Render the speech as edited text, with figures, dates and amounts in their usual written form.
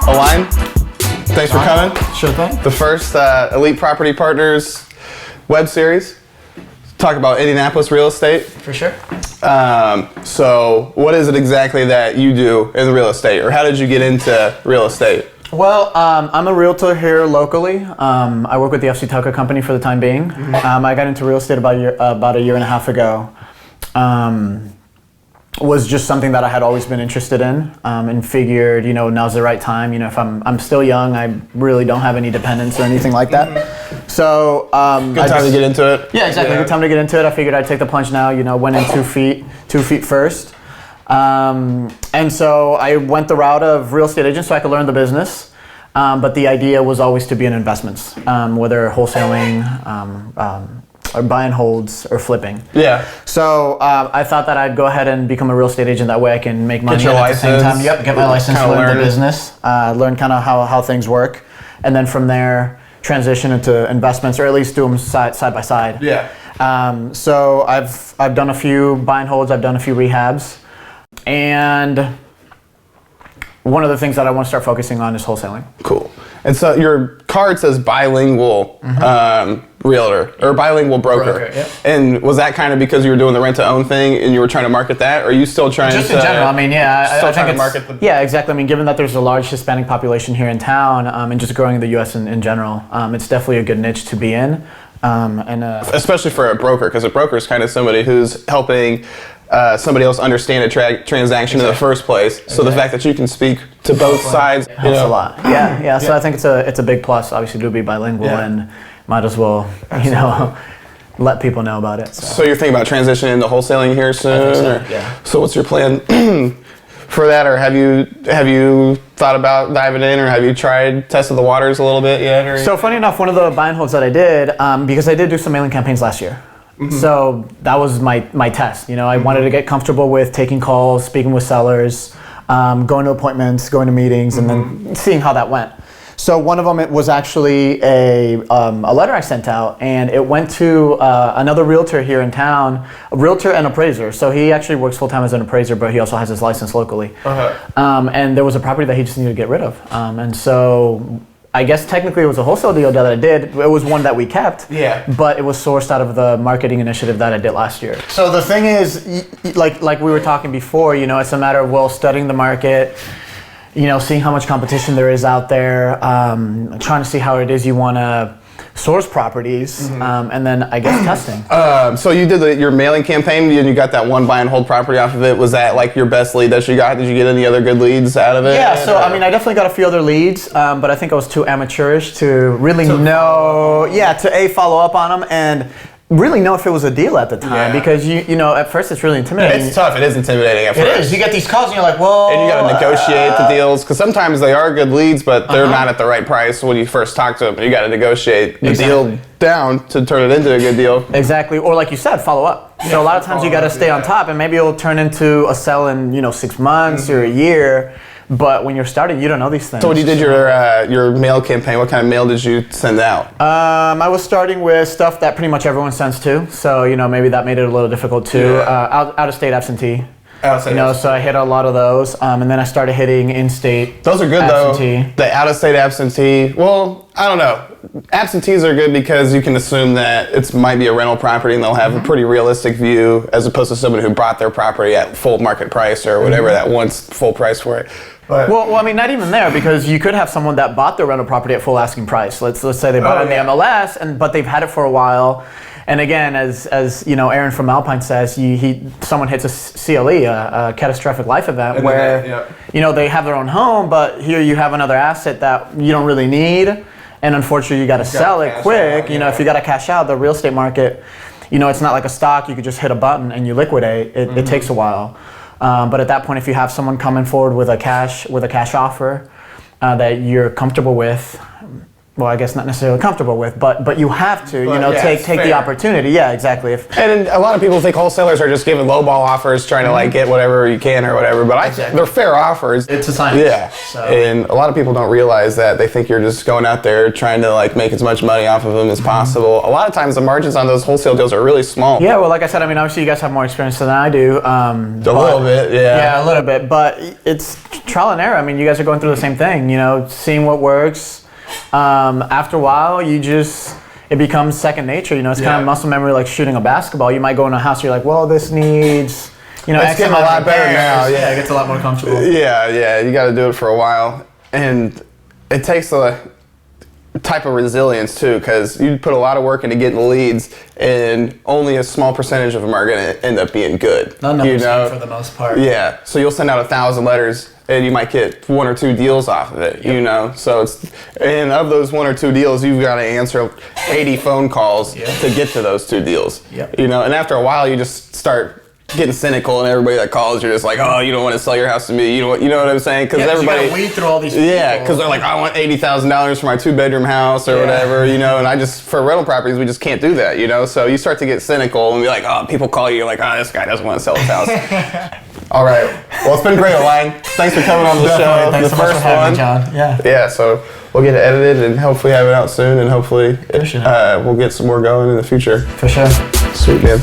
Alain, thanks for coming. Sure thing. The first Elite Property Partners web series. Talk about Indianapolis real estate. For sure. So what is it exactly that you do in real estate, or how did you get into real estate? Well, I'm a realtor here locally. I work with the FC Tucker Company for the time being. I got into real estate about a year and a half ago. Was just something that I had always been interested in, and figured, now's the right time. If I'm still young, I really don't have any dependents or anything like that. So good time to get into it. Yeah, exactly. Yeah. Good time to get into it. I figured I'd take the plunge now. Went in 2 feet first, and so I went the route of real estate agent so I could learn the business. But the idea was always to be in investments, whether wholesaling, or buy and holds, or flipping. Yeah. So I thought that I'd go ahead and become a real estate agent. That way I can make money at the same time. Yep, get my license, learn the business, learn kind of how things work, and then from there transition into investments, or at least do them side by side. Yeah. So I've done a few buy and holds, I've done a few rehabs, and one of the things that I want to start focusing on is wholesaling. Cool. And so your card says bilingual realtor or bilingual broker. Yep. And was that kind of because you were doing the rent to own thing and you were trying to market that, or are you still trying Just to? in general, I mean, yeah. Still I trying think to market the. Yeah, exactly. I mean, given that there's a large Hispanic population here in town, and just growing in the U.S. in general, it's definitely a good niche to be in. Especially for a broker, because a broker is kind of somebody who's helping somebody else understand a transaction in the first place. So the fact that you can speak to both sides helps a lot. Yeah. So I think it's a big plus, obviously, to be bilingual, and might as well, let people know about it. So you're thinking about transitioning into wholesaling here soon? Yeah. So what's your plan for that, or have you thought about diving in, or have you tested the waters a little bit yet? Or? So funny enough, one of the buy and holds that I did, because I did do some mailing campaigns last year. So that was my test. I wanted to get comfortable with taking calls, speaking with sellers, going to appointments, going to meetings, and then seeing how that went. So one of them, it was actually a letter I sent out, and it went to another realtor here in town, a realtor and appraiser. So he actually works full time as an appraiser, but he also has his license locally. And there was a property that he just needed to get rid of. And so I guess technically it was a wholesale deal that I did. It was one that we kept, but it was sourced out of the marketing initiative that I did last year. So the thing is, like we were talking before, it's a matter of studying the market, seeing how much competition there is out there, trying to see how it is you want to source properties, and then I guess testing. So you did your mailing campaign and you got that one buy and hold property off of it. Was that like your best lead that you got? Did you get any other good leads out of it? Yeah, so I mean, I definitely got a few other leads, but I think I was too amateurish to really to follow up on them and really know if it was a deal at the time, because at first it's really intimidating. It's tough. It is intimidating at first. It is. You get these calls and you're like, whoa. And you got to negotiate the deals, because sometimes they are good leads, but they're not at the right price when you first talk to them. You got to negotiate the deal down to turn it into a good deal. Exactly. Or like you said, follow up. So a lot of times you got to stay on top, and maybe it'll turn into a sell in 6 months or a year. But when you're starting, you don't know these things. So when you did your mail campaign, what kind of mail did you send out? I was starting with stuff that pretty much everyone sends to. So, maybe that made it a little difficult too. Out-of-state absentee. So I hit a lot of those. And then I started hitting in-state. Those are good absentee. though. The out-of-state absentee. Well, I don't know. Absentees are good because you can assume that it might be a rental property and they'll have a pretty realistic view, as opposed to somebody who bought their property at full market price or whatever that wants full price for it. But well, I mean, not even there, because you could have someone that bought their rental property at full asking price. Let's say they bought it in the MLS, but they've had it for a while. And again, as Aaron from Alpine says, someone hits a CLE, a catastrophic life event, where they have their own home, but here you have another asset that you don't really need, and unfortunately you got to sell it quick. If you got to cash out, the real estate market, it's not like a stock. You could just hit a button and you liquidate. It takes a while. But at that point, if you have someone coming forward with a cash offer that you're comfortable with, well, I guess not necessarily comfortable with, but you have to, yeah, take it's the fair. opportunity. Yeah, exactly. And a lot of people think wholesalers are just giving lowball offers, trying to like get whatever you can or whatever. But I think they're fair offers. It's a science. Yeah. So. And a lot of people don't realize that. They think you're just going out there trying to like make as much money off of them as possible. A lot of times the margins on those wholesale deals are really small. Yeah, well, like I said, I mean, obviously you guys have more experience than I do. A little bit, yeah. Yeah, a little bit, but it's trial and error. I mean, you guys are going through the same thing, seeing what works. After a while, it becomes second nature. It's kind of muscle memory, like shooting a basketball. You might go in a house, you're like, well, this needs, it's getting a lot better now. Yeah, it gets a lot more comfortable. Yeah, you got to do it for a while, and it takes a type of resilience too, because you put a lot of work into getting the leads, and only a small percentage of them are going to end up being good. None of them for the most part. Yeah, so you'll send out 1,000 letters, and you might get 1 or 2 deals off of it. So and of those 1 or 2 deals, you've got to answer 80 phone calls to get to those 2 deals. Yep. And after a while, you just start getting cynical, and everybody that calls, you're just like, oh, you don't want to sell your house to me. You know what I'm saying? Because everybody, you gotta weed through all these people. Yeah, because they're like, I want $80,000 for my 2-bedroom house or whatever. And for rental properties, we just can't do that. So you start to get cynical and be like, oh, people call you, you're like, oh, this guy doesn't want to sell his house. All right. Well, it's been great, Alain. Thanks for coming on the show. Thanks so much for having me, John. Yeah. So we'll get it edited and hopefully have it out soon, and hopefully we'll get some more going in the future. For sure. Sweet, man.